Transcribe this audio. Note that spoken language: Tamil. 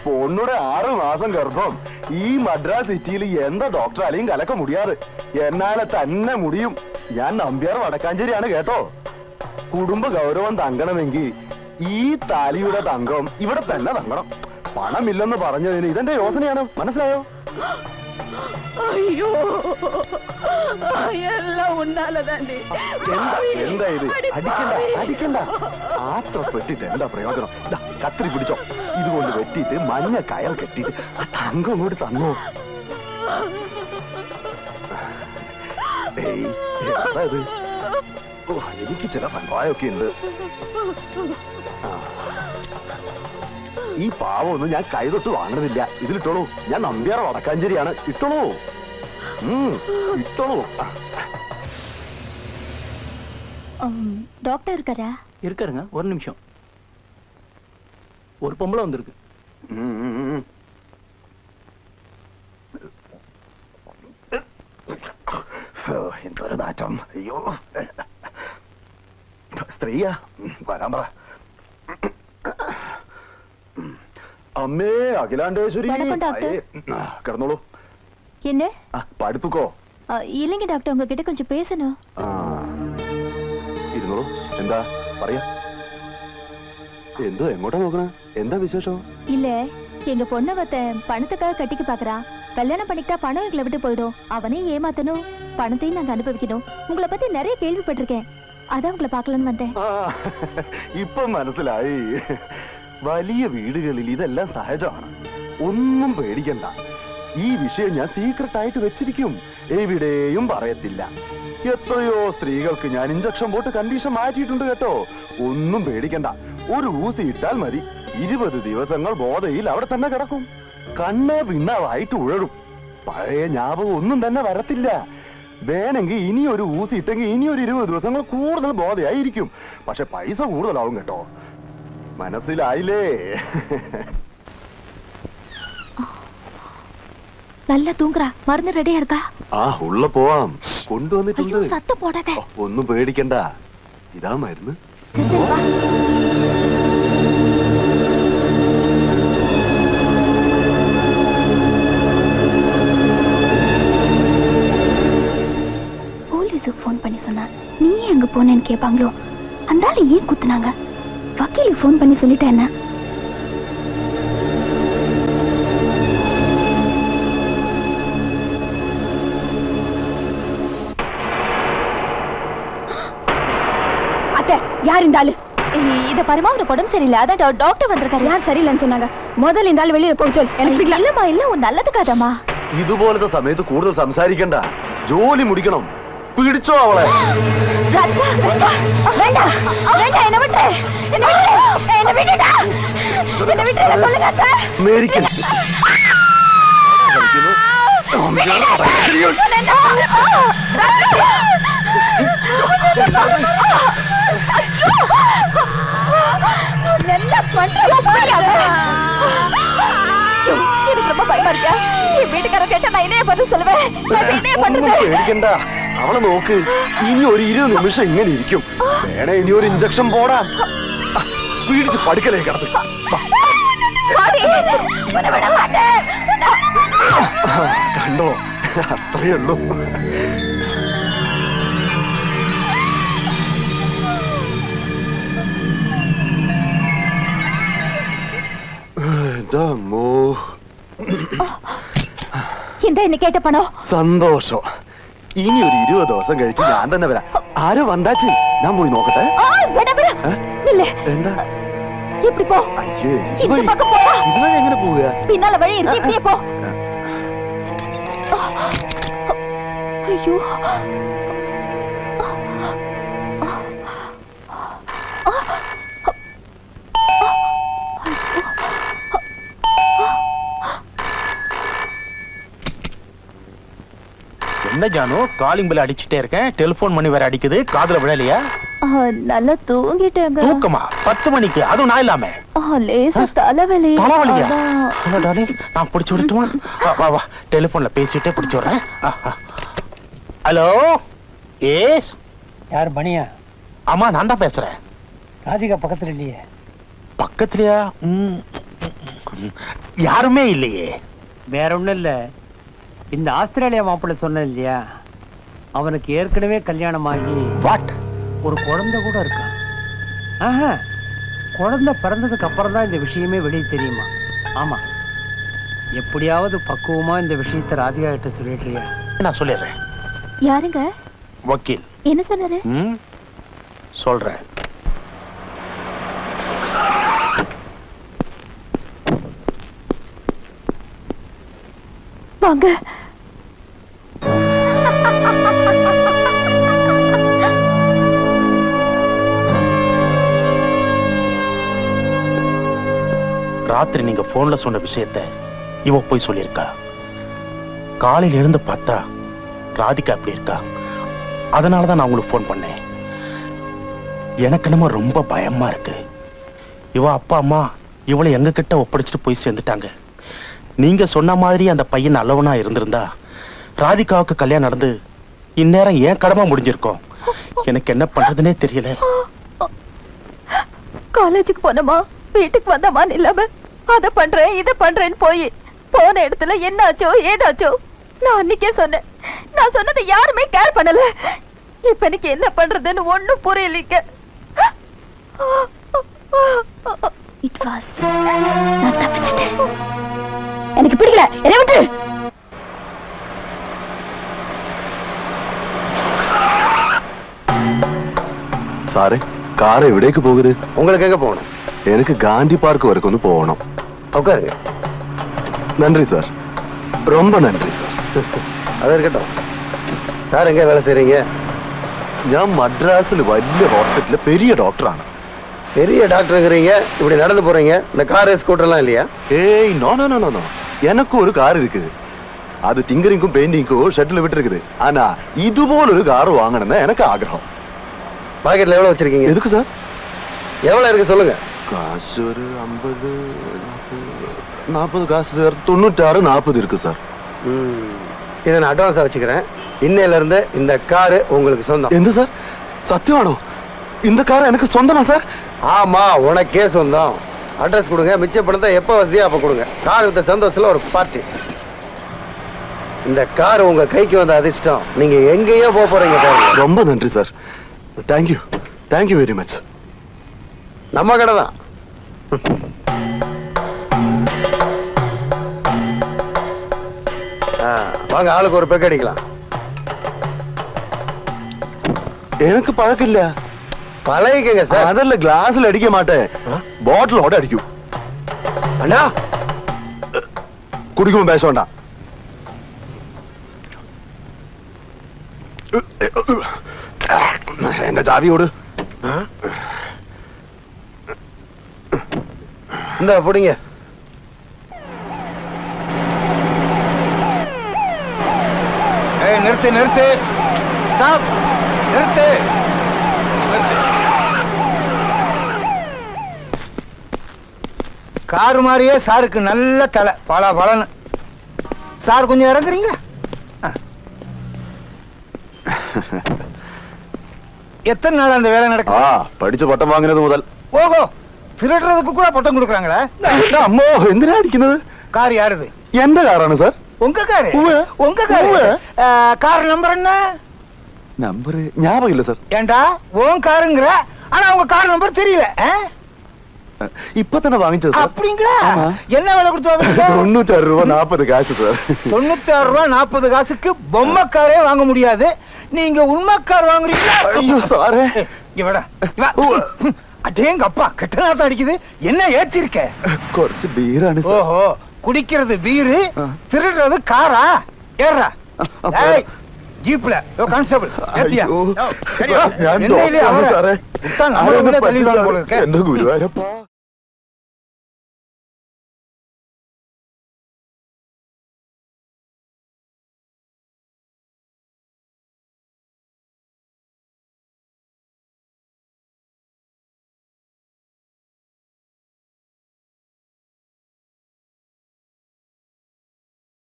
பொண்ணுടെ 6 മാസം ഗർഭം ഈ മദ്രാസ് സിറ്റിയിൽ എന്താ ഡോക്ടർ അലയും കലക്ക മുടിയാറ് എന്നാലെ തന്നെ മുടിയും ഞാൻ നമ്പ്യാർ വടക്കാഞ്ചേരിയാണ് കേട്ടോ കുടുംബ ഗൗരവം തങ്കണമെങ്കിൽ ഈ താലിയുടെ തങ്കം ഇവിടെ തന്നെ തങ്ങണം പണമില്ലെന്ന് പറഞ്ഞതിന് ഇതെന്റെ യോസനയാണ് മനസ്സിലായോ അയ്യോ എല്ലാം ഉന്നാലതാണ്ടി എന്താ ഇത് അടിക്കണ്ട അടിക്കണ്ട ആത്രപ്പെട്ടിട്ട് എന്താ പ്രയോജനം കത്രി പിടിച്ചോ ഇതുകൊണ്ട് വെട്ടിയിട്ട് മഞ്ഞ കയർ കെട്ടിയിട്ട് ആ തങ്കം കൂടി തന്നോ ഏയ് എന്താ ഇത് ഓ എനിക്ക് ചില സമ്പായമൊക്കെ ഉണ്ട് ഈ പാവമൊന്നും ഞാൻ കൈതൊട്ട് വാങ്ങുന്നില്ല ഇതിലിട്ടോളൂ ഞാൻ നമ്പ്യാർ വടക്കാഞ്ചേരിയാണ് ഇട്ടോളൂ ഇട്ടോളൂ டாக்டர் இருக்காரா இருக்காருங்க ஒரு நிமிஷம் ஒரு பொம்பளை வந்திருக்கு എന്തൊരു നാറ്റം അയ്യോ സ്ത്രീയാ വരാൻ പറ അമ്മേ അഖിലാണ്ടേശ്വരി കിടന്നോളൂ என்ன പടുത്തുക്കോ இல்லைங்க டாக்டர் உங்ககிட்ட கொஞ்சம் பேசணும் ഇരുന്നോളൂ എന്താ പറയാ എന്തോ എങ്ങോട്ടാ നോക്കണ എന്താ വിശേഷം இல்ல எங்க பொண்ணை பணத்துக்காக கட்டிக்க பாக்குறான் கல்யாணம் பண்ணிக்கிட்டா பணம் எங்களை விட்டு போயிடும் அவனையும் ஏமாத்தணும் பணத்தையும் நாங்க அனுபவிக்கணும் உங்களை பத்தி நிறைய கேள்விப்பட்டிருக்கேன் அதான் உங்களை பார்க்கலான்னு வந்தேன் ഇപ്പൊ മനസ്സിലായി വലിയ വീടുകളിൽ ഇതെല്ലാം സഹജമാണ് ഒന്നും പേടിക്കണ്ട ഈ വിഷയം ഞാൻ സീക്രട്ട് ആയിട്ട് വെച്ചിരിക്കും എവിടെയും പറയത്തില്ല എത്രയോ സ്ത്രീകൾക്ക് ഞാൻ ഇഞ്ചക്ഷൻ പോട്ട് കണ്ടീഷൻ മാറ്റിയിട്ടുണ്ട് കേട്ടോ ഒന്നും പേടിക്കണ്ട ഒരു ഊസി ഇട്ടാൽ മതി 20 ദിവസങ്ങൾ ബോധയിൽ അവിടെ തന്നെ കിടക്കും കണ്ണേ പിന്നാവായിട്ട് ഉഴറും പഴയ ജ്ഞാപകം ഒന്നും തന്നെ വരത്തില്ല വേണമെങ്കിൽ ഇനി ഒരു ഊസി ഇട്ടെങ്കിൽ ഇനി ഒരു 20 ദിവസങ്ങൾ കൂടുതൽ ബോധയായിരിക്കും പക്ഷെ പൈസ കൂടുതലാവും കേട്ടോ മനസ്സിലായില്ലേ நல்லா தூங்குறா மருந்து ரெடியா இருக்கா ഉള്ള പോവാം കൊണ്ടുവന്നിട്ടുണ്ട് சத்தம் போடாத ഒന്നും പേടിക്കണ്ട ഇതാ മരുന്ന് சரி சரி வா போலீஸுக்கு ஃபோன் பண்ணி சொன்னா நீ எங்க போனேன்னு கேட்பாங்களோ அந்த ஆளு ஏன் குத்துனாங்க வக்கீலுக்கு ஃபோன் பண்ணி சொல்லிட்டேன் என்ன யார் இந்த ஆளு இத பரிமா உனக்கு உடம்பு சரியில்லை அதான் டாக்டர் வந்திருக்காரு யார் சரியில்லைன்னு சொன்னாங்க முதல்ல இந்த ஆள் வெளியில போக சொல் எனக்கு இல்லம்மா இல்ல உன் நல்லதுக்காதம்மா ഇതുപോലത്തെ സമയത്ത് കൂടുതൽ സംസാരിക്കണ്ട ജോലി മുടിക്കണം പിടിച്ചോ അവളെ മേരിക്കൽ எனக்கு ரொம்ப பயமா இருக்கா என் வீட்டுக்காரர் கேட்டா நான் என்னைய பதில் சொல்லுவேன் പേടിക്കണ്ട അവളെ നോക്ക് ഇനി ഒരു 20 നിമിഷം ഇങ്ങനെ ഇരിക്കും വേണേ ഇനി ഒരു ഇഞ്ചക്ഷൻ പോടാം പീഡിച്ച് പടുക്കലേക്ക് കിടന്നു കണ്ടോ അത്രയേ ഉള്ളൂ എന്താ എന്നെ കേട്ട പണോ സന്തോഷം ഇനി ഒരു 20 ദിവസം കഴിച്ച് ഞാൻ തന്നെ വരാം ആരോ വന്നാച്ച് ഞാൻ പോയി നോക്കട്ടെ എന്താ இப்படி போ അയ്യേ இந்த பக்கம் போ ഇതുവരെ എങ്ങനെ പോവുക பின்னால வழி இருக்கு இப்படியே போ ஐயோ என்ன ஜானு காலிங் பெல் அடிச்சிட்டே இருக்கேன் டெலிபோன் மணி வேற அடிக்குது காதுல விழலையா நல்லா தூங்கிட்டேங்க தூக்கமா 10 மணிக்கு அதுவும் நான் இல்லாம லேசா தலைவலி தலைவலியா நான் பிடிச்சு விடட்டுமா வா வா டெலிபோன்ல பேசிட்டே பிடிச்சு விடுறேன் ஹலோ எஸ் யார் பனியா ஆமா நான் தான் பேசுறேன் ராதிகா பக்கத்துல இல்லையே பக்கத்துலயா? யாருமே இல்லையே. வேற ஒண்ணும் இல்ல, இந்த ஆஸ்திரேலியா மாப்பிள்ளை சொன்னேன் இல்லையா, அவனுக்கு ஏற்கனவே கல்யாணம் ஆகி வாட்? ஒரு குழந்தை கூட இருக்கா. ஆஹா, குழந்தை பிறந்ததுக்கு அப்புறம் தான் இந்த விஷயமே வெளியே தெரியுமா. ஆமா, எப்படியாவது பக்குவமா இந்த விஷயத்தை ராதிகா கிட்ட சொல்லிடுறியா? நான் சொல்லிடுறேன். யாருங்க? வக்கீல். என்ன சொன்னாரு? சொல்றேன். வாங்க. ராத்திரி நீங்க போன்ல சொன்ன விஷயத்த இவ போய் சொல்லியிருக்கா. காலையில எழுந்து பார்த்தா ராதிகா அப்படி இருக்கா. அதனாலதான் நான் உங்களுக்கு போன் பண்ணேன். எனக்கு என்னமோ ரொம்ப பயமா இருக்கு. இவ அப்பா அம்மா இவளை எங்க கிட்ட ஒப்படைச்சிட்டு போய் சேர்ந்துட்டாங்க. நீங்க சொன்ன மாதிரி அந்த பையன் நல்லவனா இருந்திருந்தா ராதிகாவுக்கு கல்யாணம் நடந்து இந்நேரம் ஏன் கடமை முடிஞ்சிருக்கோம். எனக்கு என்ன பண்றதுன்னே தெரியல. காலேஜுக்கு போனமா, வீட்டுக்கு வந்தமான்னு இல்லாம அத பண்றேன் இத பண்றேன்னு போய் போன இடத்துல என்னாச்சோ ஏதாச்சோ நான் அன்னைக்கே சொன்னேன். நான் சொன்னதை யாருமே கேர் பண்ணல. இப்ப எனக்கு என்ன பண்றதுன்னு ஒண்ணும் புரியலீங்க. நான் தப்பிச்சிட்டேன். எனக்கு பிடிக்கல, என்ன விட்டு. സാറേ കാർ എവിടേക്ക് പോകുന്നത്? உங்களுக்கு எங்க போகணும்? എനിക്ക് ഗാന്ധി പാർക്ക് വരെ ഒന്ന് പോകണം. உட்காருங்க. നന്ദി സാർ, ரொம்ப நன்றி சார். அது இருக்கட்டும். சார் எங்க வேலை செய்றீங்க? ഞാൻ മദ്രാസിൽ വലിയ ഹോസ്പിറ്റലിലെ பெரிய டாக்டராണ്. பெரிய டாக்டருங்கிறீங்க, இப்படி நடந்து போறீங்க. இந்த கார் ஸ்கூட்டர்லாம் இல்லையா? ஏய் நோ நோ நோ நோ, எனக்கு ஒரு கார் இருக்குது. அது டிங்கரிங்கும் பெயிண்டிங்கும் ஷெட்ல விட்டு இருக்குது. ஆனா இது போல ஒரு கார் வாங்கணும்னு எனக்கு ஆഗ്രഹம். பாக்கெட்ல எவ்வளவு வச்சிருக்கீங்க? எதுக்கு சார்? எவ்வளவு இருக்கு சொல்லுங்க. காசு ஒரு 50 40 காசு சார். 96 40 இருக்கு சார். இதை நான் அட்வான்ஸா வச்சுக்கிறேன். இன்னையில இருந்து இந்த காரு உங்களுக்கு சொந்தம். എന്ത് சார்? சத்தியமானோ? இந்த கார் எனக்கு சொந்தமா சார்? ஆமா, உனக்கே சொந்தம். அட்ரஸ் கொடுங்க, மிச்ச பணத்தை எப்ப வசதியா அப்ப கொடுங்க. கார் வித்த சந்தோஷத்துல ஒரு பார்ட்டி. இந்த கார் உங்க கைக்கு வந்த அதிர்ஷ்டம். நீங்க எங்கேயோ போக போறீங்க பாருங்க. ரொம்ப நன்றி sir. Thank you, thank you very much. நம்ம கடை தான். வாங்க, ஆளுக்கு ஒரு பெக் அடிக்கலாம். எனக்கு பழக்கம் இல்ல. பழகிக்கங்க சார். அதல்ல, கிளாஸ்ல அடிக்க மாட்டேன், பாட்டிலோட அடிக்கும். அண்ணா குடிக்கும் பேச வேண்டாம். എന്റെ ജാതിയോട് இந்த பிடிங்க. நிறுத்து நிறுத்து, ஸ்டாப், நிறுத்து. காரு மாதிரியே சாருக்கு நல்ல தலை, பல பலன்னு. சார் கொஞ்சம் இறங்குறீங்க. எத்தனை நாள் அந்த வேலை நடக்குது? படிச்ச பட்டம் வாங்கினது முதல். ஓஹோ, திருடுறதுக்கு கூட பட்டம் கொடுக்குறாங்களா? അമ്മോ, എന്തിനാ അടിക്കുന്നത്? கார் யாருது? എന്റെ കാറാണ് സാർ. உங்க காரு? உங்க காரு? கார் நம்பர் என்ன? നമ്പർ ஞாபகம் இல்ல சார். ஏண்டா உன் காருங்கிற, ஆனா உங்க கார் நம்பர் தெரியல. இப்ப தானே வாங்கிச்சது சார். அப்படிங்களா? ஆமா. என்ன விலை கொடுத்து வாங்குறீங்க? 96 ரூபா 40 காசு சார். 96 ரூபா 40 காசுக்கு பொம்மை காரே வாங்க முடியாது. நீங்க உண்மை கார் வாங்குறீங்களா? ஐயோ சாரே. இவடா அடேங்க அப்பா, கெட்டநாத்தம் அடிக்குது. என்ன ஏத்திருக்க? കുറച്ച് ബീറാണ് സാർ. ஓஹோ, குடிக்கிறது பீரு, திருடுறது காரா? ஏறா ஜீப்ல. கான்ஸ்டபிள் ஏத்தியா? ഞാൻ ഡോക്ടറാണ് സാറേ. எந்த குருவாரப்பா.